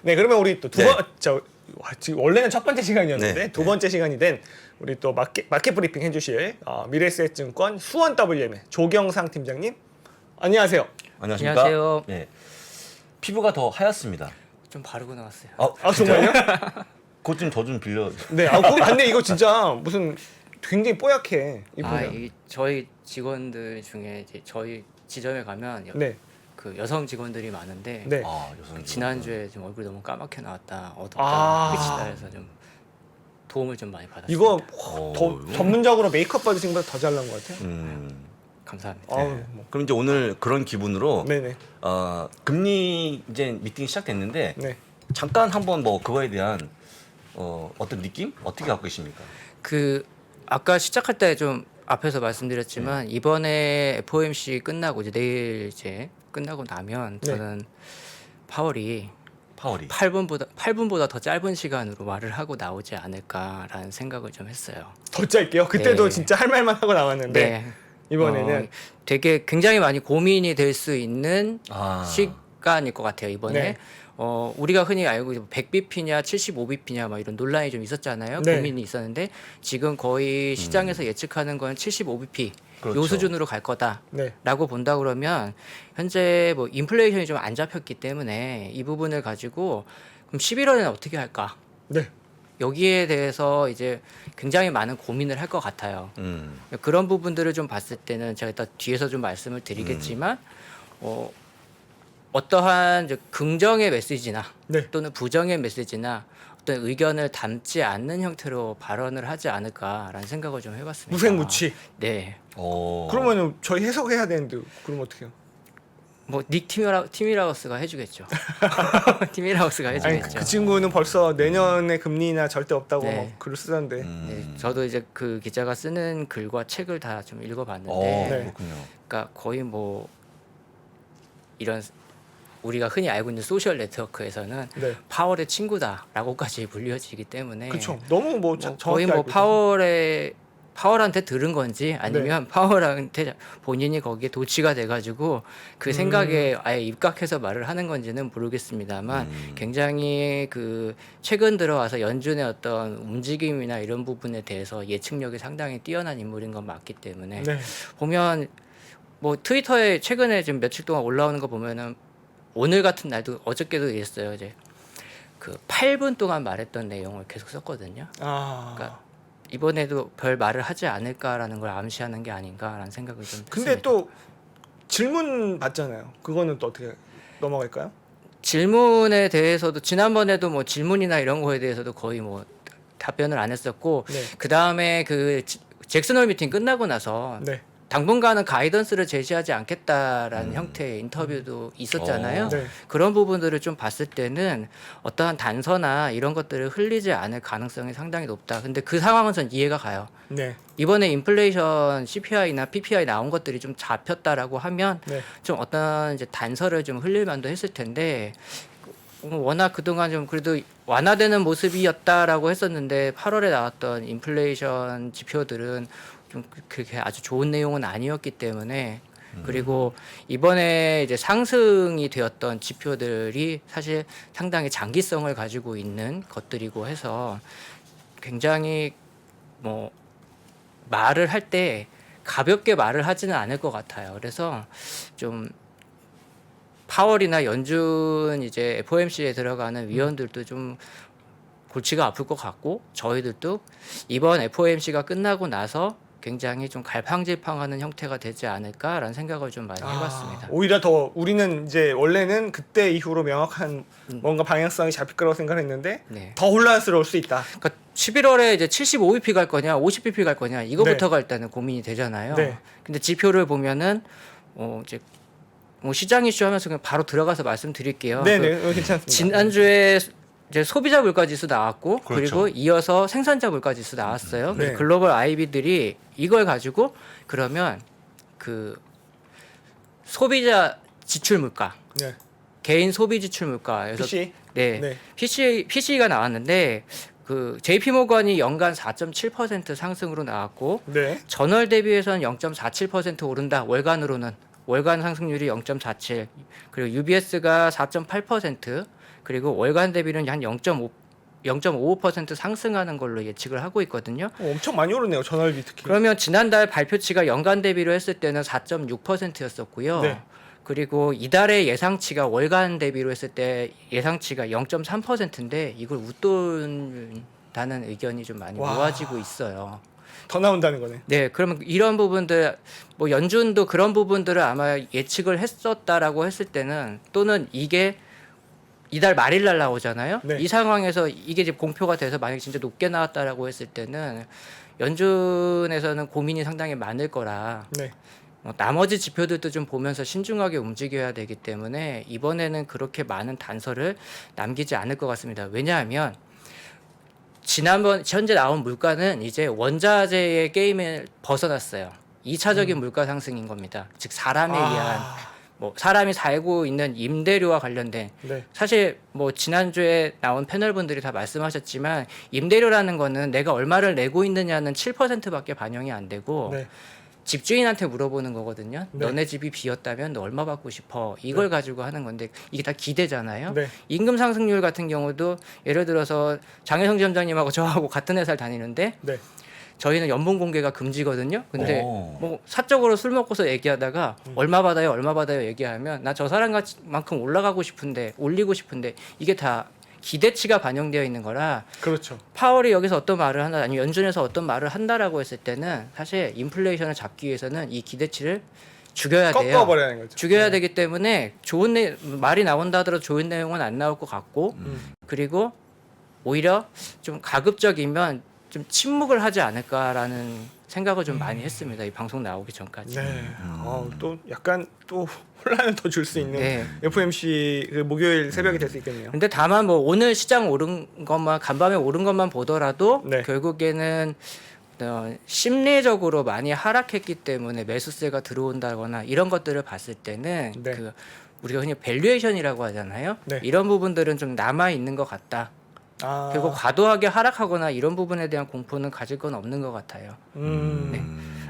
네, 그러면 우리 또 지금 원래는 첫 번째 시간이었는데 네. 두 번째 시간이 된 우리 또 마켓 브리핑 해주실 미래에셋증권 수원 WM의 조경상 팀장님, 안녕하세요. 안녕하십니까? 안녕하세요. 네. 피부가 더 하얗습니다. 좀 바르고 나왔어요. 아 정말요? 그것 좀 저 좀 빌려. 네, 근데 이거 진짜 무슨 굉장히 뽀얗게 이쁘네요. 저희 직원들 중에 이제 저희 지점에 가면 네, 그 여성 직원들이 많은데 네. 여성. 지난주에 좀 얼굴이 너무 까맣게 나왔다, 어둡다, 아. 끝이다 해서 좀 도움을 좀 많이 받았어요. 이거 어, 더 이거? 전문적으로 메이크업 받으신 것보다 더 잘 나온 것 같아요. 감사합니다. 아우, 그럼 이제 오늘 그런 기분으로 네네. 금리 이제 미팅이 시작됐는데 네. 잠깐 한번 뭐 그거에 대한 어떤 느낌 어떻게 갖고 계십니까? 그 아까 시작할 때 좀 앞에서 말씀드렸지만 이번에 FOMC 끝나고 이제 내일 이제 끝나고 나면 네. 저는 파월이 파월이 8분보다 더 짧은 시간으로 말을 하고 나오지 않을까라는 생각을 좀 했어요. 더 짧게요. 그때도 네. 진짜 할 말만 하고 나왔는데 네. 이번에는 되게 굉장히 많이 고민이 될 수 있는 시간일 것 같아요. 이번에 네. 우리가 흔히 알고 100bp냐 75bp냐 막 이런 논란이 좀 있었잖아요. 네. 고민이 있었는데 지금 거의 시장에서 예측하는 건 75bp 그렇죠. 요 수준으로 갈 거다라고 네. 본다 그러면 현재 뭐 인플레이션이 좀 안 잡혔기 때문에 이 부분을 가지고 그럼 11월에는 어떻게 할까? 네. 여기에 대해서 이제 굉장히 많은 고민을 할 것 같아요. 그런 부분들을 좀 봤을 때는 제가 이따 뒤에서 좀 말씀을 드리겠지만 어떠한 이제 긍정의 메시지나 네. 또는 부정의 메시지나 어떤 의견을 담지 않는 형태로 발언을 하지 않을까라는 생각을 좀 해봤습니다. 무색무취. 네. 그러면 저희 해석해야 되는데 그럼 어떻게요? 뭐 닉 티미라우스가 해주겠죠. 티미라우스가 아니 해주겠죠. 그 친구는 벌써 내년에 금리나 절대 없다고 네. 막 글을 쓰던데. 네, 저도 이제 그 기자가 쓰는 글과 책을 다 좀 읽어봤는데, 네. 그렇군요. 그러니까 거의 뭐 이런 우리가 흔히 알고 있는 소셜 네트워크에서는 네. 파월의 친구다라고까지 불려지기 때문에 그렇죠. 너무 뭐 거의 뭐 파월한테 들은 건지 아니면 네. 파월한테 본인이 거기에 도취가 돼가지고 그 생각에 아예 입각해서 말을 하는 건지는 모르겠습니다만 굉장히 그 최근 들어와서 연준의 어떤 움직임이나 이런 부분에 대해서 예측력이 상당히 뛰어난 인물인 건 맞기 때문에 네. 보면 뭐 트위터에 최근에 지금 며칠 동안 올라오는 거 보면은 오늘 같은 날도 어저께도 이랬어요. 이제 그 8분 동안 말했던 내용을 계속 썼거든요. 그러니까 이번에도 별 말을 하지 않을까라는 걸 암시하는 게 아닌가라는 생각을 좀 근데 했습니다. 또 질문 받잖아요. 그거는 또 어떻게 넘어갈까요? 질문에 대해서도 지난번에도 뭐 질문이나 이런 거에 대해서도 거의 뭐 답변을 안 했었고 네. 그 다음에 그 잭슨홀 미팅 끝나고 나서 네. 당분간은 가이던스를 제시하지 않겠다라는 형태의 인터뷰도 있었잖아요. 네. 그런 부분들을 좀 봤을 때는 어떠한 단서나 이런 것들을 흘리지 않을 가능성이 상당히 높다. 근데 그 상황은 전 이해가 가요. 네. 이번에 인플레이션 CPI나 PPI 나온 것들이 좀 잡혔다라고 하면 네. 좀 어떤 이제 단서를 좀 흘릴 만도 했을 텐데 워낙 그동안 좀 그래도 완화되는 모습이었다라고 했었는데 8월에 나왔던 인플레이션 지표들은 좀 그렇게 아주 좋은 내용은 아니었기 때문에 그리고 이번에 이제 상승이 되었던 지표들이 사실 상당히 장기성을 가지고 있는 것들이고 해서 굉장히 뭐 말을 할 때 가볍게 말을 하지는 않을 것 같아요. 그래서 좀 파월이나 연준 이제 FOMC에 들어가는 위원들도 좀 골치가 아플 것 같고 저희들도 이번 FOMC가 끝나고 나서 굉장히 좀 갈팡질팡하는 형태가 되지 않을까라는 생각을 좀 많이 해봤습니다. 오히려 더 우리는 이제 원래는 그때 이후로 명확한 뭔가 방향성이 잡힐 거라고 생각했는데 네. 더 혼란스러울 수 있다. 그러니까 11월에 이제 75bp 갈 거냐, 50bp 갈 거냐 이거부터가 일단은 고민이 되잖아요. 네. 근데 지표를 보면은 이제 뭐 시장 이슈하면서 그냥 바로 들어가서 말씀드릴게요. 네네, 괜찮습니다. 지난주에 이제 소비자 물가지수 나왔고 그렇죠. 그리고 이어서 생산자 물가지수 나왔어요. 네. 그래서 글로벌 IB들이 이걸 가지고 그러면 그 소비자 지출 물가, 네. 개인 소비 지출 물가에서 PC. 네, 네. PC가 나왔는데 그 JP 모건이 연간 4.7% 상승으로 나왔고 네. 전월 대비해서는 0.47% 오른다. 월간 상승률이 0.47. 그리고 UBS가 4.8%, 그리고 월간 대비는 한 0.55% 상승하는 걸로 예측을 하고 있거든요. 엄청 많이 오르네요. 전월비 특히. 그러면 지난달 발표치가 연간 대비로 했을 때는 4.6%였었고요. 네. 그리고 이달의 예상치가 월간 대비로 했을 때 예상치가 0.3%인데 이걸 웃돈다는 의견이 좀 많이 와. 모아지고 있어요. 더 나온다는 거네. 네, 그러면 이런 부분들 뭐 연준도 그런 부분들을 아마 예측을 했었다라고 했을 때는 또는 이게 이달 말일 날 나오잖아요. 네. 이 상황에서 이게 이제 공표가 돼서 만약 진짜 높게 나왔다라고 했을 때는 연준에서는 고민이 상당히 많을 거라 네. 나머지 지표들도 좀 보면서 신중하게 움직여야 되기 때문에 이번에는 그렇게 많은 단서를 남기지 않을 것 같습니다. 왜냐하면 지난번 현재 나온 물가는 이제 원자재의 게임을 벗어났어요. 2차적인 물가 상승인 겁니다. 즉 사람에 의한 뭐 사람이 살고 있는 임대료와 관련된 네. 사실 뭐 지난주에 나온 패널분들이 다 말씀하셨지만 임대료라는 거는 내가 얼마를 내고 있느냐는 7%밖에 반영이 안 되고 네. 집주인한테 물어보는 거거든요. 네. 너네 집이 비었다면 너 얼마 받고 싶어? 이걸 가지고 하는 건데 이게 다 기대잖아요. 네. 임금 상승률 같은 경우도 예를 들어서 장혜성 지점장님하고 저하고 같은 회사를 다니는데 네. 저희는 연봉 공개가 금지거든요. 근데 오. 뭐 사적으로 술 먹고서 얘기하다가 얼마 받아요 얘기하면 나 저 사람만큼 올라가고 싶은데 올리고 싶은데 이게 다 기대치가 반영되어 있는 거라 그렇죠. 파월이 여기서 어떤 말을 한다 아니면 연준에서 어떤 말을 한다라고 했을 때는 사실 인플레이션을 잡기 위해서는 이 기대치를 죽여야 돼요. 꺾어버리는 거죠. 죽여야 되기 때문에 말이 나온다 하더라도 좋은 내용은 안 나올 것 같고 그리고 오히려 좀 가급적이면 좀 침묵을 하지 않을까라는 생각을 좀 많이 했습니다. 이 방송 나오기 전까지. 네. 또 약간 또 혼란을 더 줄 수 있는 네. FOMC 그 목요일 새벽이 될 수 있겠네요. 근데 다만 뭐 오늘 시장 오른 것만 간밤에 오른 것만 보더라도 네. 결국에는 심리적으로 많이 하락했기 때문에 매수세가 들어온다거나 이런 것들을 봤을 때는 네. 그 우리가 흔히 밸류에이션이라고 하잖아요. 네. 이런 부분들은 좀 남아 있는 것 같다. 그리고 과도하게 하락하거나 이런 부분에 대한 공포는 가질 건 없는 것 같아요. 네.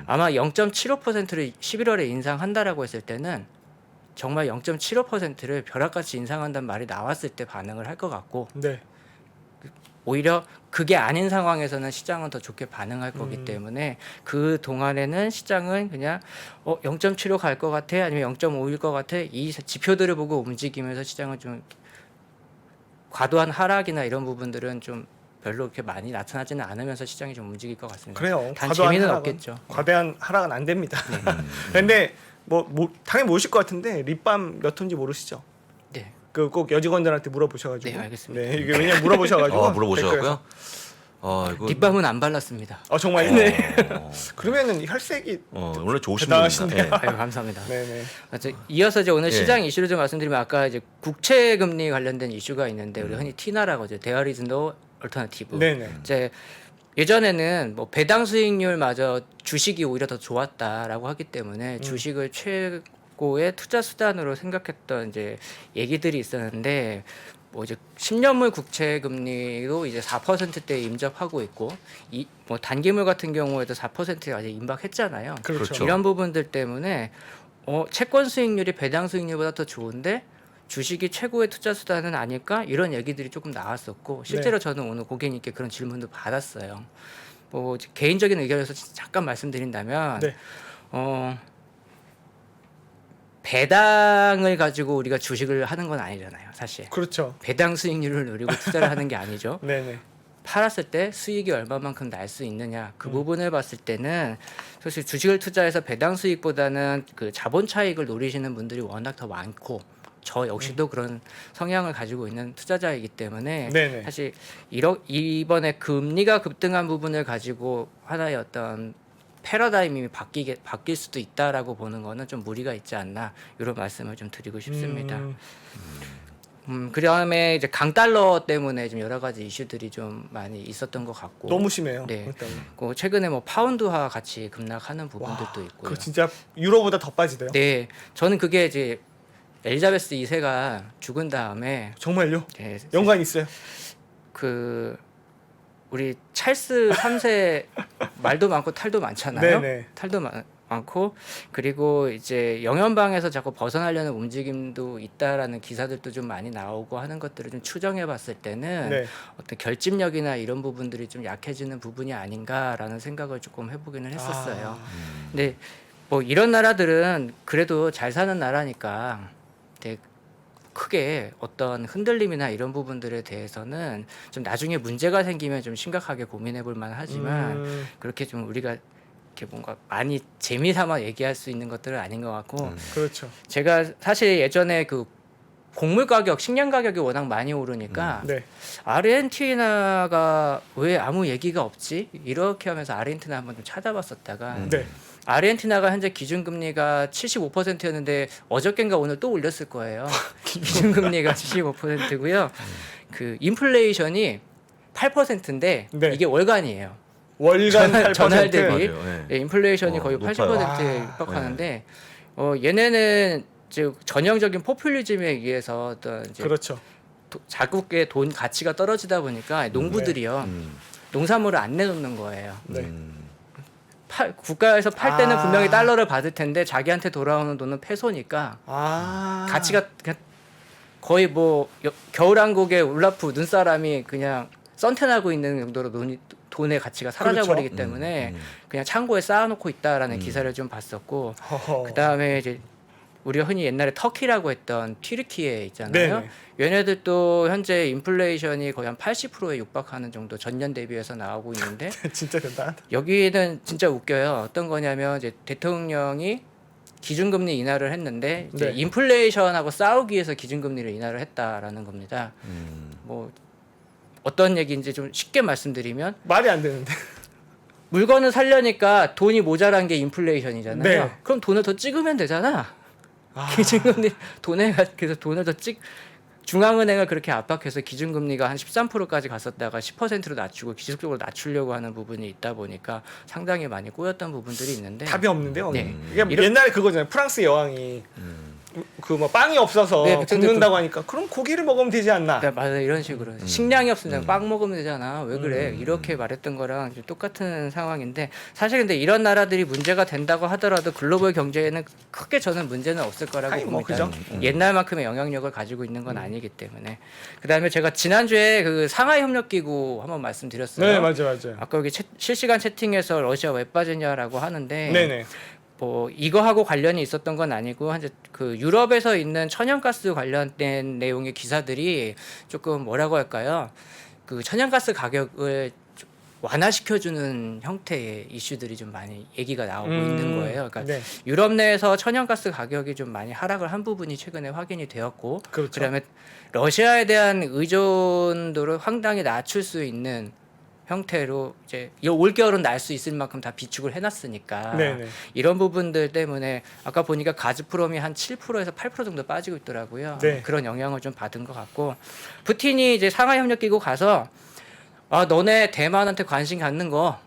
아마 0.75%를 11월에 인상한다라고 했을 때는 정말 0.75%를 벼락같이 인상한다는 말이 나왔을 때 반응을 할 것 같고 네. 오히려 그게 아닌 상황에서는 시장은 더 좋게 반응할 거기 때문에 그 동안에는 시장은 그냥 0.75 갈 것 같아 아니면 0.5일 것 같아 이 지표들을 보고 움직이면서 시장은 좀 과도한 하락이나 이런 부분들은 좀 별로 그렇게 많이 나타나지는 않으면서 시장이 좀 움직일 것 같습니다. 그래요. 단 과도한 재미는 하락은- 없겠죠. 과대한 하락은 안 됩니다. 근데 뭐 당연히 모르실 것 같은데 립밤 몇 톤인지 모르시죠? 네, 그 꼭 여직원들한테 물어보셔가지고. 네, 알겠습니다. 네, 이게 왜냐 물어보셔가지고. 물어보셔갖고요. 이거 립밤은 안 발랐습니다. 정말. 네. 그러면은 혈색이 원래 좋으신 대단하신데요. 분입니다. 아유, 감사합니다. 네네. 이어서 이제 오늘 예. 시장 이슈를 좀 말씀드리면 아까 이제 국채 금리 관련된 이슈가 있는데 우리 흔히 T나라고 하죠. There is no alternative. 네네. 이제 예전에는 뭐 배당 수익률마저 주식이 오히려 더 좋았다라고 하기 때문에 주식을 최고의 투자 수단으로 생각했던 이제 얘기들이 있었는데 뭐 이제 10년물 국채 금리도 이제 4%대에 임접하고 있고 이 뭐 단기물 같은 경우에도 4%에 아직 임박했잖아요. 그렇죠. 이런 부분들 때문에 채권 수익률이 배당 수익률보다 더 좋은데 주식이 최고의 투자 수단은 아닐까 이런 얘기들이 조금 나왔었고 실제로 저는 오늘 고객님께 그런 질문도 받았어요. 뭐 개인적인 의견에서 잠깐 말씀드린다면 네. 배당을 가지고 우리가 주식을 하는 건 아니잖아요, 사실. 그렇죠. 배당 수익률을 노리고 투자를 하는 게 아니죠. 네네. 팔았을 때 수익이 얼마만큼 날 수 있느냐 그 부분을 봤을 때는 사실 주식을 투자해서 배당 수익보다는 그 자본 차익을 노리시는 분들이 워낙 더 많고 저 역시도 그런 성향을 가지고 있는 투자자이기 때문에 네네. 사실 이번에 금리가 급등한 부분을 가지고 하나의 어떤 패러다임이 바뀔 수도 있다라고 보는 거는 좀 무리가 있지 않나 이런 말씀을 좀 드리고 싶습니다. 그다음에 이제 강달러 때문에 좀 여러 가지 이슈들이 좀 많이 있었던 것 같고 너무 심해요. 네. 일단. 그 최근에 뭐 파운드화 같이 급락하는 부분들도 있고요. 그거 진짜 유로보다 더 빠지대요. 네, 저는 그게 이제 엘리자베스 2세가 죽은 다음에 정말요? 네, 연관 있어요. 그 우리 찰스 3세 말도 많고 탈도 많잖아요. 네네. 탈도 많고 그리고 이제 영연방에서 자꾸 벗어나려는 움직임도 있다라는 기사들도 좀 많이 나오고 하는 것들을 좀 추정해봤을 때는 네. 어떤 결집력이나 이런 부분들이 좀 약해지는 부분이 아닌가라는 생각을 조금 해보기는 아. 했었어요. 근데 뭐 이런 나라들은 그래도 잘 사는 나라니까 되게 크게 어떤 흔들림이나 이런 부분들에 대해서는 좀 나중에 문제가 생기면 좀 심각하게 고민해볼 만하지만 그렇게 좀 우리가 이렇게 뭔가 많이 재미삼아 얘기할 수 있는 것들은 아닌 것 같고 그렇죠. 제가 사실 예전에 그 곡물 가격, 식량 가격이 워낙 많이 오르니까 네. 아르헨티나가 왜 아무 얘기가 없지? 이렇게 하면서 아르헨티나 한번 좀 찾아봤었다가 네. 아르헨티나가 현재 기준금리가 75%였는데 어저께인가 오늘 또 올렸을 거예요. 기준금리가 75%고요. 그 인플레이션이 8%인데 네. 이게 월간이에요. 월간 8%. 전월 대비 맞아요. 네. 예, 인플레이션이 거의 높아요. 80%에 와. 육박하는데 얘네는 이제 전형적인 포퓰리즘에 의해서 어떤 이제 그렇죠. 자국의 돈 가치가 떨어지다 보니까 농부들이요 농산물을 안 내놓는 거예요. 네. 국가에서 팔 때는 아. 분명히 달러를 받을 텐데 자기한테 돌아오는 돈은 페소니까 아. 가치가 그냥 거의 뭐 겨울왕국의 울라프 눈사람이 그냥 썬텐하고 있는 정도로 돈의 가치가 사라져버리기 그렇죠. 때문에 그냥 창고에 쌓아놓고 있다라는 기사를 좀 봤었고 허허. 그 다음에 이제 우리가 흔히 옛날에 터키라고 했던 튀르키예 있잖아요. 네네. 얘네들도 현재 인플레이션이 거의 한 80%에 육박하는 정도 전년 대비해서 나오고 있는데 진짜 대단하다. 여기는 진짜 웃겨요. 어떤 거냐면 이제 대통령이 기준금리 인하를 했는데 이제 네. 인플레이션하고 싸우기 위해서 기준금리를 인하를 했다라는 겁니다. 뭐 어떤 얘기인지 좀 쉽게 말씀드리면 말이 안 되는데. 물건을 살려니까 돈이 모자란 게 인플레이션이잖아요. 네. 그럼 돈을 더 찍으면 되잖아. 아. 기준금리 그래서 돈을 더 중앙은행을 그렇게 압박해서 기준금리가 한 13%까지 갔었다가 10%로 낮추고 기술적으로 낮추려고 하는 부분이 있다 보니까 상당히 많이 꼬였던 부분들이 있는데 답이 없는데요. 네. 이게 옛날에 그거잖아요. 프랑스 여왕이 그 뭐 빵이 없어서 네, 그쵸, 굶는다고 하니까 그럼 고기를 먹으면 되지 않나. 그러니까 맞아 이런 식으로 식량이 없으면 빵 먹으면 되잖아 왜 그래 이렇게 말했던 거랑 좀 똑같은 상황인데 사실 근데 이런 나라들이 문제가 된다고 하더라도 글로벌 경제에는 크게 저는 문제는 없을 거라고 아니, 뭐 봅니다. 그죠? 옛날만큼의 영향력을 가지고 있는 건 아니기 때문에 그다음에 제가 지난주에 그 상하이 협력기구 한번 말씀드렸어요. 네, 맞아요. 아까 여기 실시간 채팅에서 러시아 왜 빠지냐라고 하는데 네네. 뭐 이거하고 관련이 있었던 건 아니고 이제 그 유럽에서 있는 천연가스 관련된 내용의 기사들이 조금 뭐라고 할까요? 그 천연가스 가격을 좀 완화시켜주는 형태의 이슈들이 좀 많이 얘기가 나오고 있는 거예요. 그러니까 네. 유럽 내에서 천연가스 가격이 좀 많이 하락을 한 부분이 최근에 확인이 되었고, 그렇죠. 그다음에 러시아에 대한 의존도를 상당히 낮출 수 있는 형태로 이제 올 겨울은 날 수 있을 만큼 다 비축을 해놨으니까 네네. 이런 부분들 때문에 아까 보니까 가즈프롬이 한 7%에서 8% 정도 빠지고 있더라고요. 네. 그런 영향을 좀 받은 것 같고 푸틴이 이제 상하이 협력기구 가서 너네 대만한테 관심 갖는 거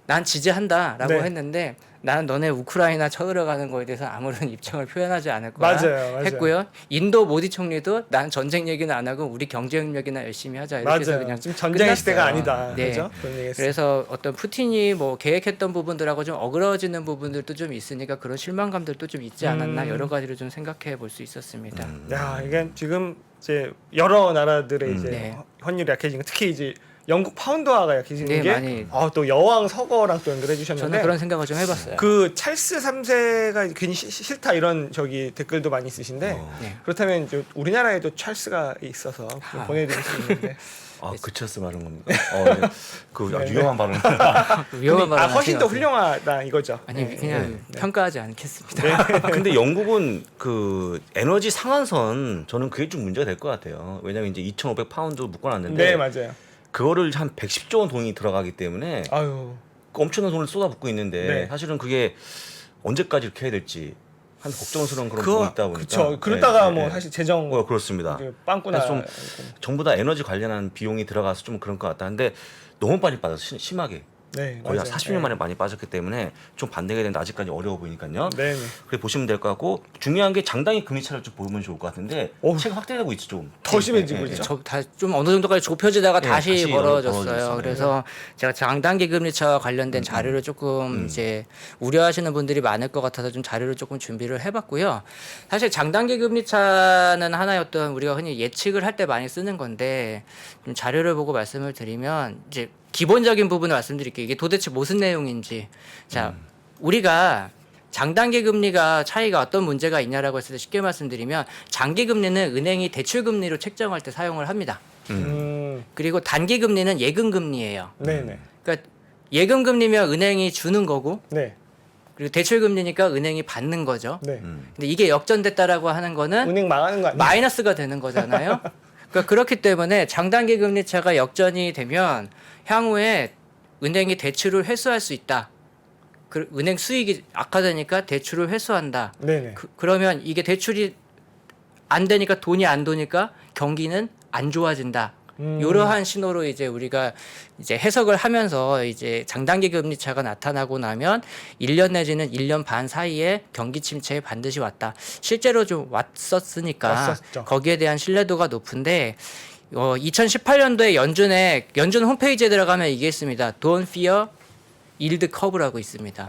난 지지한다라고 네. 했는데 나는 너네 우크라이나 쳐들어가는 거에 대해서 아무런 입장을 표현하지 않을 거야 맞아요. 했고요. 인도 모디 총리도 난 전쟁 얘기는 안 하고 우리 경제협력이나 열심히 하자 이렇게 해서 맞아요. 그냥 지금 전쟁의 끝났어요. 시대가 아니다. 네. 그죠? 그런 얘기했어요. 그래서 어떤 푸틴이 뭐 계획했던 부분들하고 좀 어그러지는 부분들도 좀 있으니까 그런 실망감들도 좀 있지 않았나 여러 가지로 좀 생각해 볼 수 있었습니다. 야, 이게 지금 이제 여러 나라들의 이제 네. 환율이 약해지는 거, 특히 이제 영국 파운드화가 약해지는 네, 게 많이. 또 여왕 서거랑 또 연결해 주셨는데 저는 그런 생각을 좀 해봤어요. 그 찰스 3세가 괜히 싫다 이런 저기 댓글도 많이 있으신데 네. 그렇다면 이제 우리나라에도 찰스가 있어서 좀 보내드릴 수 있는데 그 찰스 말은 겁니다. 네. 그 아주 위험한 발언. 위험한 말은 훨씬 더 하신 것 같아요. 훌륭하다 이거죠. 아니 네. 그냥 평가하지 않겠습니다. 근데 영국은 그 에너지 상한선 저는 그게 좀 문제가 될 것 같아요. 왜냐면 이제 2,500 파운드 묶어놨는데 네, 맞아요. 그거를 한 110조 원 돈이 들어가기 때문에 아유. 엄청난 돈을 쏟아붓고 있는데 네. 사실은 그게 언제까지 이렇게 해야 될지 한 걱정스러운 그런 부분이 있다 보니까. 그렇죠. 그러다가 네, 뭐 네. 사실 재정 그렇습니다. 이제 빵꾸나 그래서 전부 다 에너지 관련한 비용이 들어가서 좀 그런 것 같다. 근데 너무 빨리 빠져서 심하게. 네, 거의 맞아요. 40년 만에 많이 빠졌기 때문에 좀 반대가 되는데 아직까지 어려워 보이니까요. 네, 네. 그래 보시면 될 것 같고 중요한 게 장단기 금리 차를 좀 보면 좋을 것 같은데 어휴. 최근 확대되고 있죠 좀. 더 심해지고 예, 예, 있죠. 좀 어느 정도까지 좁혀지다가 네, 다시 다시 벌어졌어요. 벌어졌어요. 그래서 제가 장단기 금리차와 관련된 자료를 조금 이제 우려하시는 분들이 많을 것 같아서 좀 자료를 조금 준비를 해봤고요. 사실 장단기 금리차는 하나의 어떤 우리가 흔히 예측을 할 때 많이 쓰는 건데 좀 자료를 보고 말씀을 드리면 이제 기본적인 부분을 말씀드릴게요. 이게 도대체 무슨 내용인지. 자, 우리가 장단기 금리가 차이가 어떤 문제가 있냐라고 했을 때 쉽게 말씀드리면 장기 금리는 은행이 대출 금리로 책정할 때 사용을 합니다. 그리고 단기 금리는 예금 금리예요. 네, 네. 그러니까 예금 금리면 은행이 주는 거고 네. 그리고 대출 금리니까 은행이 받는 거죠. 네. 근데 이게 역전됐다라고 하는 거는 은행 망하는 거 아니에요? 마이너스가 되는 거잖아요. 그러니까 그렇기 때문에 장단기 금리 차가 역전이 되면 향후에 은행이 대출을 회수할 수 있다. 은행 수익이 악화되니까 대출을 회수한다. 네, 네. 그러면 이게 대출이 안 되니까 돈이 안 도니까 경기는 안 좋아진다. 이러한 신호로 이제 우리가 이제 해석을 하면서 이제 장단기 금리 차가 나타나고 나면 1년 내지는 1년 반 사이에 경기 침체에 반드시 왔다. 실제로 좀 왔었으니까 왔었죠. 거기에 대한 신뢰도가 높은데 2018년도에 연준 홈페이지에 들어가면 이게 있습니다. Don't fear yield curve라고 있습니다.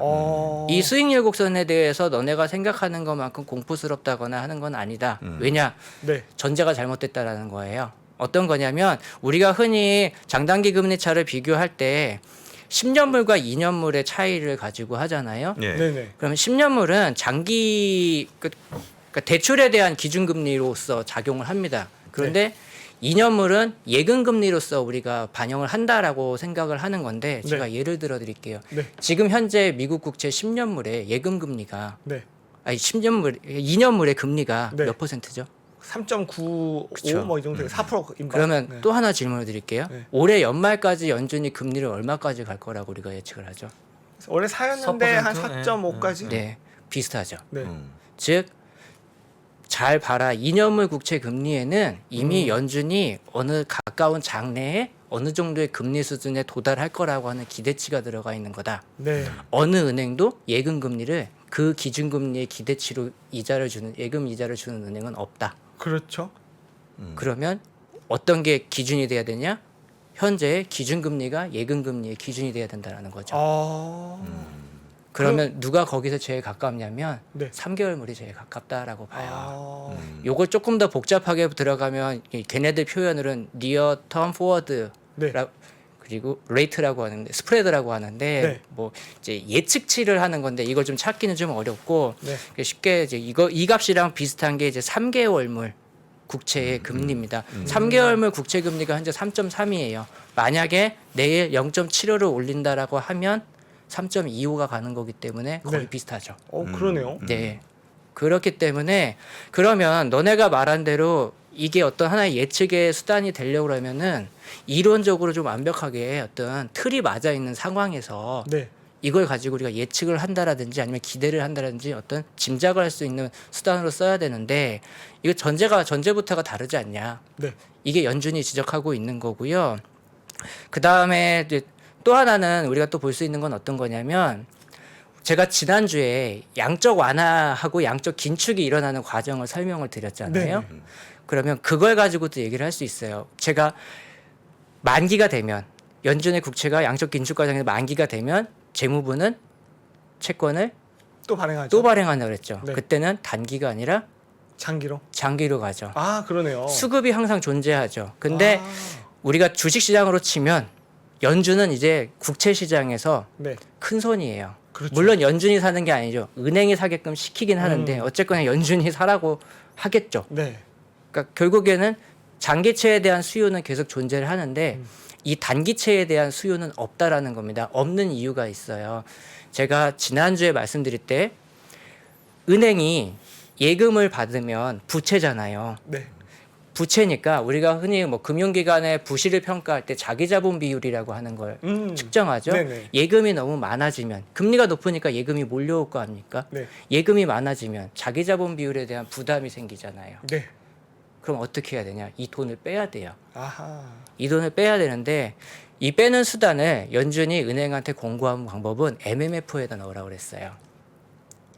이 수익률 곡선에 대해서 너네가 생각하는 것만큼 공포스럽다거나 하는 건 아니다. 왜냐? 네. 전제가 잘못됐다라는 거예요. 어떤 거냐면 우리가 흔히 장단기 금리 차를 비교할 때 10년물과 2년물의 차이를 가지고 하잖아요. 예. 네, 네. 그러면 10년물은 그러니까 대출에 대한 기준금리로서 작용을 합니다. 그런데 2년물은 예금금리로서 우리가 반영을 한다라고 생각을 하는 건데 제가 네. 예를 들어 드릴게요. 네. 지금 현재 미국 국채 10년물의 예금금리가 네. 아니 2년물의 금리가 네. 몇 퍼센트죠? 3.95 그쵸. 뭐 이 정도 4%인가? 그러면 네. 또 하나 질문을 드릴게요. 네. 올해 연말까지 연준이 금리를 얼마까지 갈 거라고 우리가 예측을 하죠? 원래 4였는데 한 4%? 4.5까지. 네, 비슷하죠. 네. 즉, 잘 봐라. 2년물 국채 금리에는 이미 연준이 어느 가까운 장래에 어느 정도의 금리 수준에 도달할 거라고 하는 기대치가 들어가 있는 거다. 네. 어느 은행도 예금 금리를 그 기준금리의 기대치로 예금 이자를 주는 은행은 없다. 그렇죠. 그러면 어떤 게 기준이 돼야 되냐? 현재의 기준금리가 예금금리의 기준이 돼야 된다는 거죠. 그러면 누가 거기서 제일 가깝냐면 네. 3개월물이 제일 가깝다라고 봐요. 요걸 조금 더 복잡하게 들어가면 걔네들 표현으로는 near term forward 네. 그리고 레이트라고 하는데 스프레드라고 하는데 네. 뭐 이제 예측치를 하는 건데 이걸 좀 찾기는 좀 어렵고 네. 쉽게 이제 이 값이랑 비슷한 게 이제 3개월물 국채의 금리입니다. 3개월물 국채 금리가 현재 3.3이에요. 만약에 내일 0.75를 올린다라고 하면 3.25가 가는 거기 때문에 거의 네. 비슷하죠. 그러네요. 네. 그렇기 때문에 그러면 너네가 말한 대로 이게 어떤 하나의 예측의 수단이 되려고 그러면은 이론적으로 좀 완벽하게 어떤 틀이 맞아 있는 상황에서 네. 이걸 가지고 우리가 예측을 한다라든지 아니면 기대를 한다라든지 어떤 짐작을 할 수 있는 수단으로 써야 되는데 이거 전제부터가 다르지 않냐. 네. 이게 연준이 지적하고 있는 거고요. 그 다음에 또 하나는 우리가 또 볼 수 있는 건 어떤 거냐면 제가 지난주에 양적 완화하고 양적 긴축이 일어나는 과정을 설명을 드렸잖아요. 네. 그러면 그걸 가지고도 얘기를 할 수 있어요. 제가 만기가 되면 연준의 국채가 양적 긴축 과정에서 만기가 되면 재무부는 채권을 또 발행하죠. 또 발행한다고 그랬죠. 네. 그때는 단기가 아니라 장기로. 장기로 가죠. 그러네요. 수급이 항상 존재하죠. 근데 아. 우리가 주식 시장으로 치면 연준은 이제 국채 시장에서 네. 큰 손이에요. 그렇죠. 물론 연준이 사는 게 아니죠. 은행이 사게끔 시키긴 하는데 어쨌거나 연준이 사라고 하겠죠. 네. 그러니까 결국에는 장기채에 대한 수요는 계속 존재를 하는데 이 단기채에 대한 수요는 없다라는 겁니다. 없는 이유가 있어요. 제가 지난주에 말씀드릴 때 은행이 예금을 받으면 부채잖아요. 네. 부채니까 우리가 흔히 뭐 금융기관의 부실을 평가할 때 자기자본 비율이라고 하는 걸 측정하죠. 네네. 예금이 너무 많아지면 금리가 높으니까 예금이 몰려올 거 아닙니까? 네. 예금이 많아지면 자기자본 비율에 대한 부담이 생기잖아요. 네. 그럼 어떻게 해야 되냐? 이 돈을 빼야 돼요. 아하. 이 돈을 빼야 되는데 이 빼는 수단을 연준이 은행한테 공고한 방법은 MMF에다 넣으라고 그랬어요.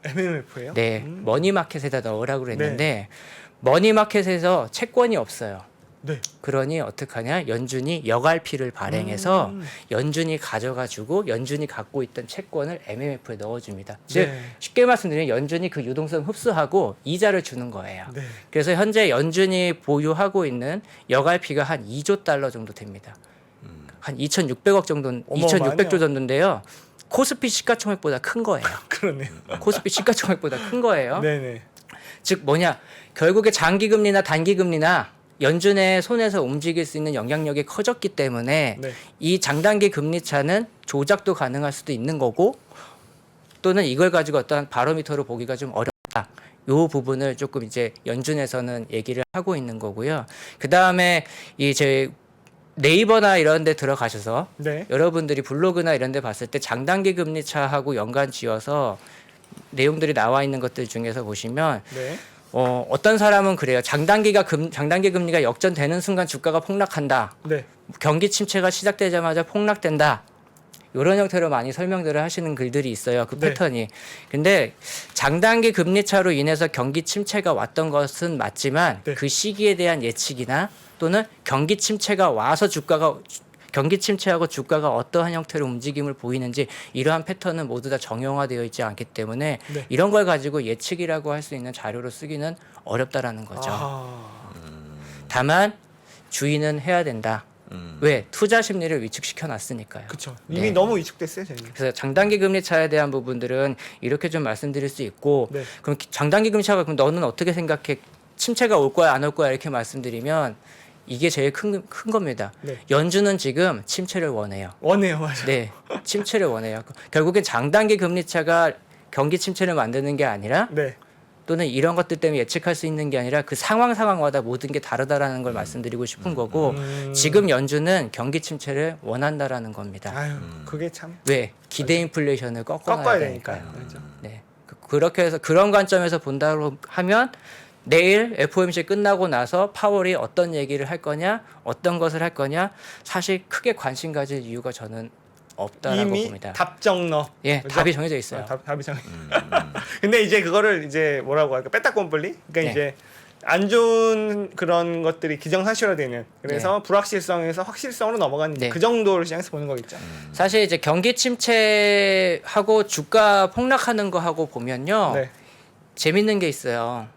MMF예요? 네, 머니마켓에다 넣으라고 그랬는데 머니마켓에서 채권이 없어요. 네. 그러니 어떡하냐? 연준이 여갈피를 발행해서 연준이 가져가지고 연준이 갖고 있던 채권을 MMF에 넣어줍니다. 즉 네. 쉽게 말씀드리면 연준이 그 유동성 흡수하고 이자를 주는 거예요. 네. 그래서 현재 연준이 보유하고 있는 여갈피가 한 2조 달러 정도 됩니다. 한 2,600억 정도, 어마어마하네요. 2,600조 정도인데요. 코스피 시가총액보다 큰 거예요. 그러네요. 코스피 시가총액보다 큰 거예요. 네네. 즉 뭐냐? 결국에 장기금리나 단기금리나 연준의 손에서 움직일 수 있는 영향력이 커졌기 때문에 네. 이 장단기 금리 차는 조작도 가능할 수도 있는 거고 또는 이걸 가지고 어떤 바로미터로 보기가 좀 어렵다. 요 부분을 조금 이제 연준에서는 얘기를 하고 있는 거고요. 그 다음에 이제 네이버나 이런 데 들어가셔서 네. 여러분들이 블로그나 이런 데 봤을 때 장단기 금리 차하고 연관 지어서 내용들이 나와 있는 것들 중에서 보시면 네. 어떤 사람은 그래요. 장단기 금리가 역전되는 순간 주가가 폭락한다. 네. 경기 침체가 시작되자마자 폭락된다. 이런 형태로 많이 설명들을 하시는 글들이 있어요. 그 네. 패턴이. 근데 장단기 금리 차로 인해서 경기 침체가 왔던 것은 맞지만 네. 그 시기에 대한 예측이나 또는 경기 침체가 와서 경기 침체하고 주가가 어떠한 형태로 움직임을 보이는지 이러한 패턴은 모두 다 정형화되어 있지 않기 때문에 네. 이런 걸 가지고 예측이라고 할 수 있는 자료로 쓰기는 어렵다라는 거죠. 다만 주의는 해야 된다. 왜? 투자 심리를 위축시켜 놨으니까요. 그렇죠. 이미 네. 너무 위축됐어요, 저희는. 그래서 장단기 금리 차에 대한 부분들은 이렇게 좀 말씀드릴 수 있고 네. 그럼 장단기 금리 차가 그럼 너는 어떻게 생각해? 침체가 올 거야 안 올 거야 이렇게 말씀드리면 이게 제일 큰 겁니다. 네. 연준은 지금 침체를 원해요. 원해요, 맞아요. 네, 침체를 원해요. 결국엔 장단기 금리 차가 경기 침체를 만드는 게 아니라 네. 또는 이런 것들 때문에 예측할 수 있는 게 아니라 그 상황마다 모든 게 다르다라는 걸 말씀드리고 싶은 거고 지금 연준은 경기 침체를 원한다라는 겁니다. 아유, 그게 참 왜? 기대 인플레이션을 꺾어야 꺾어놔야 되니까요. 되니까요. 그렇죠. 네. 그렇게 해서 그런 관점에서 본다고 하면 내일 FOMC 끝나고 나서 파월이 어떤 얘기를 할 거냐, 어떤 것을 할 거냐, 사실 크게 관심 가질 이유가 저는 없다라고 이미 봅니다. 답정너. 예, 그죠? 답이 정해져 있어요. 답이 정해. 근데 이제 그거를 이제 뭐라고 할까? 빼딱꼼불리. 그러니까 네. 이제 안 좋은 그런 것들이 기정사실화되는. 그래서 불확실성에서 확실성으로 넘어가는 네. 그 정도를 시장에서 보는 거겠죠. 사실 이제 경기 침체하고 주가 폭락하는 거 하고 보면요, 네. 재밌는 게 있어요.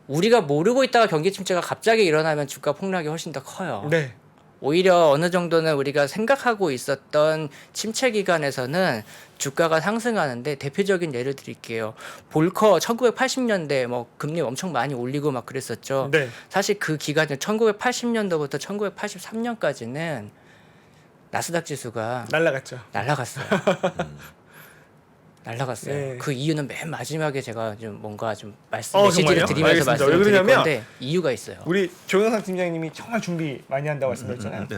우리가 모르고 있다가 경기 침체가 갑자기 일어나면 주가 폭락이 훨씬 더 커요. 네. 오히려 어느 정도는 우리가 생각하고 있었던 침체 기간에서는 주가가 상승하는데 대표적인 예를 드릴게요. 볼커 1980년대 뭐 금리 엄청 많이 올리고 막 그랬었죠. 네. 사실 그 기간은 1980년도부터 1983년까지는 나스닥 지수가 날라갔죠. 날라갔어요. 날라갔어요. 네. 그 이유는 맨 마지막에 제가 좀 뭔가 좀 정말요? 메시지를 드리면서 알겠습니다. 왜 말씀을 드릴 그러냐면 건데 이유가 있어요. 우리 조영상 팀장님이 정말 준비 많이 한다고 말씀드렸잖아요. 네.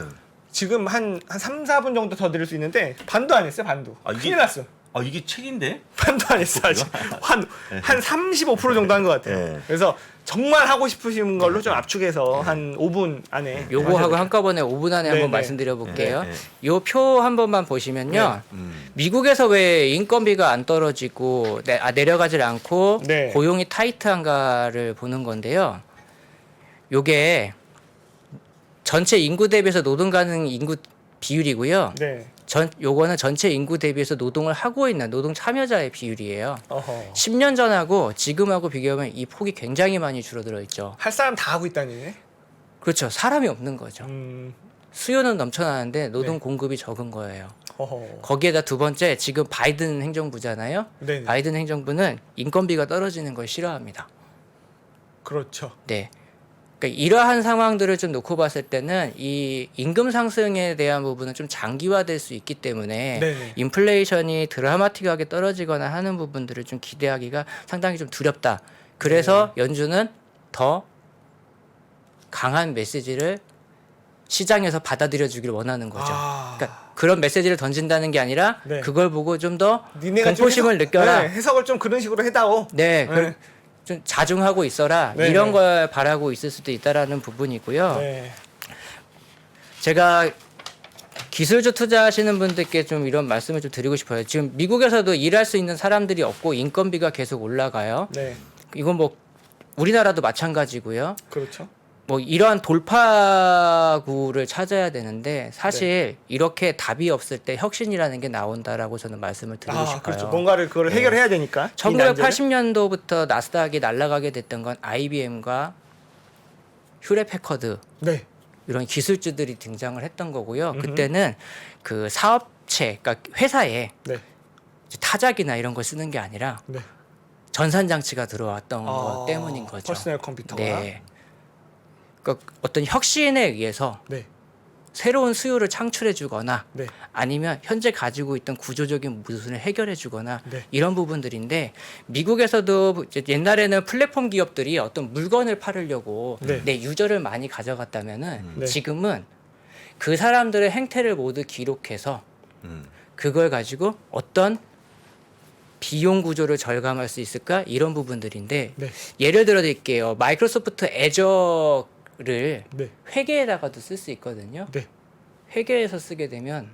지금 한 3, 4분 정도 더 드릴 수 있는데 반도 안 했어요. 반도. 아, 이게- 큰일 났어. 아 이게 책인데? 반도 안 했어. 아직. 한 35% 정도 한 것 같아요. 네. 그래서 정말 하고 싶으신 걸로 좀 압축해서 한 5분 안에 요거하고 한꺼번에 5분 안에 네, 한번 네. 말씀드려 볼게요. 네, 요 표 한 번만 보시면요. 미국에서 왜 인건비가 안 떨어지고 내려가질 않고 네. 고용이 타이트한가를 보는 건데요. 요게 전체 인구 대비해서 노동 가능 인구 비율이고요. 네. 요거는 전체 인구 대비해서 노동을 하고 있는 노동 참여자의 비율이에요. 어허. 10년 전하고 지금하고 비교하면 이 폭이 굉장히 많이 줄어들어 있죠. 할 사람 다 하고 있다는 얘기네. 그렇죠. 사람이 없는 거죠. 수요는 넘쳐나는데 노동 네. 공급이 적은 거예요. 어허. 거기에다 두 번째 지금 바이든 행정부잖아요. 네. 바이든 행정부는 인건비가 떨어지는 걸 싫어합니다. 그렇죠. 네. 그러니까 이러한 상황들을 좀 놓고 봤을 때는 이 임금 상승에 대한 부분은 좀 장기화될 수 있기 때문에 네네. 인플레이션이 드라마틱하게 떨어지거나 하는 부분들을 좀 기대하기가 상당히 좀 두렵다. 그래서 연준은 더 강한 메시지를 시장에서 받아들여 주기를 원하는 거죠. 그러니까 그런 메시지를 던진다는 게 아니라 네. 그걸 보고 좀 더 니네가 좀 공포심을 느껴라. 네, 해석을 좀 그런 식으로 해다오. 네, 네. 좀 자중하고 있어라. 네, 이런 네. 걸 바라고 있을 수도 있다라는 부분이고요. 네. 제가 기술주 투자하시는 분들께 좀 이런 말씀을 좀 드리고 싶어요. 지금 미국에서도 일할 수 있는 사람들이 없고 인건비가 계속 올라가요. 네, 이건 뭐 우리나라도 마찬가지고요. 그렇죠. 뭐 이러한 돌파구를 찾아야 되는데 사실 이렇게 답이 없을 때 혁신이라는 게 나온다라고 저는 말씀을 드리고 싶어요. 그렇죠. 뭔가를 그걸 해결해야 되니까. 이 난제를. 1980년도부터 나스닥이 날아가게 됐던 건 IBM과 휴레패커드 네, 이런 기술주들이 등장을 했던 거고요. 그때는 그 사업체, 그러니까 회사에 네, 이제 타작이나 이런 걸 쓰는 게 아니라 네. 전산 장치가 들어왔던 것 때문인 거죠. 퍼스널 컴퓨터가. 네. 그러니까 어떤 혁신에 의해서 네, 새로운 수요를 창출해주거나 네, 아니면 현재 가지고 있던 구조적인 모순을 해결해주거나 네. 이런 부분들인데 미국에서도 이제 옛날에는 플랫폼 기업들이 어떤 물건을 팔으려고 네. 내 유저를 많이 가져갔다면은 네. 지금은 그 사람들의 행태를 모두 기록해서 그걸 가지고 어떤 비용 구조를 절감할 수 있을까 이런 부분들인데 네, 예를 들어 드릴게요. 마이크로소프트 애저를 네, 회계에다가도 쓸 수 있거든요. 네, 회계에서 쓰게 되면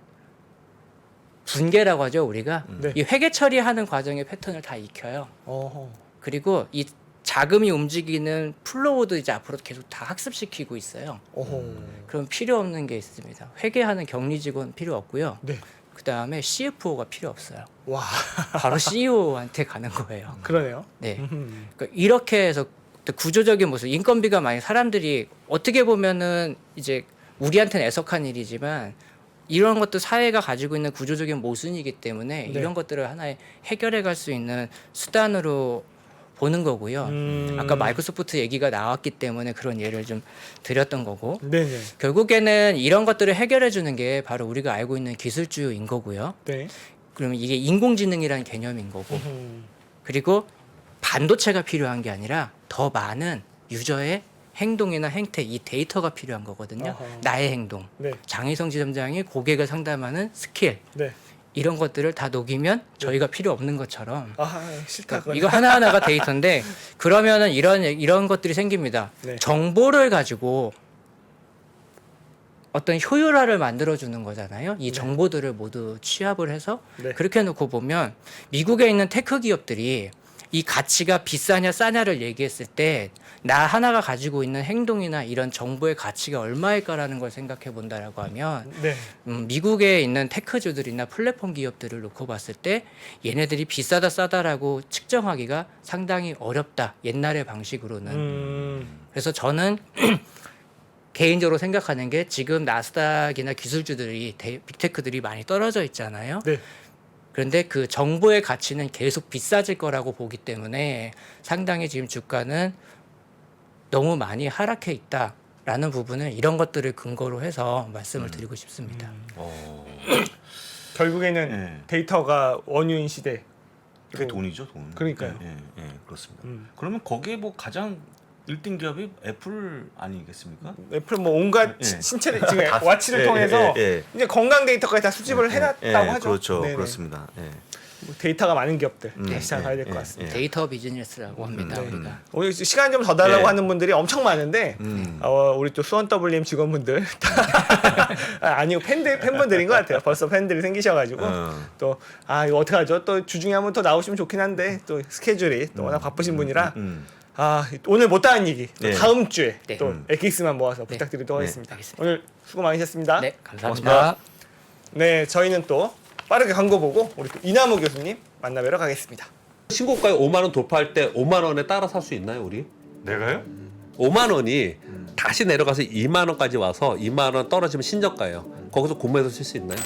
분계라고 하죠 우리가. 네. 이 회계 처리하는 과정의 패턴을 다 익혀요. 어허. 그리고 이 자금이 움직이는 플로우도 이제 앞으로 계속 다 학습시키고 있어요. 어허. 그럼 필요 없는 게 있습니다. 회계하는 격리 직원 필요 없고요. 네. 그 다음에 CFO가 필요 없어요. 와, 바로 CEO한테 가는 거예요. 그러네요. 네. 음흠. 그러니까 이렇게 해서 구조적인 모습, 인건비가 많이 사람들이 어떻게 보면은 이제 우리한테는 애석한 일이지만 이런 것도 사회가 가지고 있는 구조적인 모순이기 때문에 네. 이런 것들을 하나의 해결해 갈 수 있는 수단으로 보는 거고요. 아까 마이크로소프트 얘기가 나왔기 때문에 그런 예를 좀 드렸던 거고 네네. 결국에는 이런 것들을 해결해 주는 게 바로 우리가 알고 있는 기술주인 거고요. 네. 그러면 이게 인공지능이라는 개념인 거고 음. 그리고 반도체가 필요한 게 아니라 더 많은 유저의 행동이나 행태, 이 데이터가 필요한 거거든요. 어허. 나의 행동. 네. 장희성 지점장이 고객을 상담하는 스킬 네. 이런 것들을 다 녹이면 저희가 필요 없는 것처럼 싫다. 그러니까 이거 하나하나가 데이터인데 그러면은 이런 것들이 생깁니다. 네. 정보를 가지고 어떤 효율화를 만들어주는 거잖아요. 이 정보들을 모두 취합을 해서 네. 그렇게 해놓고 보면 미국에 있는 테크 기업들이 이 가치가 비싸냐 싸냐를 얘기했을 때 나 하나가 가지고 있는 행동이나 이런 정보의 가치가 얼마일까라는 걸 생각해 본다라고 하면 네. 미국에 있는 테크주들이나 플랫폼 기업들을 놓고 봤을 때 얘네들이 비싸다 싸다라고 측정하기가 상당히 어렵다. 옛날의 방식으로는. 그래서 저는 개인적으로 생각하는 게 지금 나스닥이나 기술주들이 빅테크들이 많이 떨어져 있잖아요. 네. 그런데 그 정보의 가치는 계속 비싸질 거라고 보기 때문에 상당히 지금 주가는 너무 많이 하락해 있다라는 부분을 이런 것들을 근거로 해서 말씀을 드리고 싶습니다. 결국에는 네. 데이터가 원유인 시대. 그게 돈이죠, 돈. 그러니까요. 예, 그렇습니다. 그러면 거기에 뭐 가장 1등 기업이 애플 아니겠습니까? 애플 뭐 온갖 예. 신체 지금 다- 와치를 예, 통해서 예. 이제 건강 데이터까지 다 수집을 해놨다고 하죠. 그렇죠, 네네. 그렇습니다. 예. 뭐 데이터가 많은 기업들 네, 다시 잘 봐야 될 것 예, 같습니다. 데이터 비즈니스라고 합니다. 네. 우리가. 오늘 시간 좀 더 달라고 예. 하는 분들이 엄청 많은데 우리 또 수원 WM 직원분들 아니고 팬분들인 것 같아요. 벌써 팬들이 생기셔가지고 또 이거 어떻게 하죠? 또 주중에 한번 더 나오시면 좋긴 한데 또 스케줄이 또 워낙 바쁘신 분이라 오늘 못다한 얘기 또 네. 다음 주에 네. 또 엑기스만 모아서 네. 부탁드리도록 네. 하겠습니다. 알겠습니다. 오늘 수고 많으셨습니다. 네, 감사합니다. 고맙습니다. 네, 저희는 또 빠르게 광고 보고 우리 또 이남우 교수님 만나뵈러 가겠습니다. 신고가에 5만 원 돌파할 때 5만 원에 따라 살 수 있나요, 우리? 내가요? 5만 원이 다시 내려가서 2만 원까지 와서 2만 원 떨어지면 신저가예요. 거기서 구매해서 쓸 수 있나요?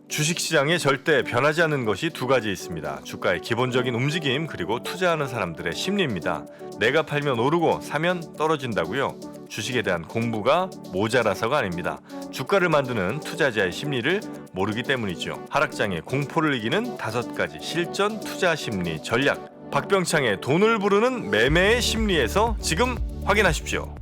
주식시장에 절대 변하지 않는 것이 두 가지 있습니다. 주가의 기본적인 움직임 그리고 투자하는 사람들의 심리입니다. 내가 팔면 오르고 사면 떨어진다고요? 주식에 대한 공부가 모자라서가 아닙니다. 주가를 만드는 투자자의 심리를 모르기 때문이죠. 하락장의 공포를 이기는 5가지 실전 투자 심리 전략. 박병창의 돈을 부르는 매매의 심리에서 지금 확인하십시오.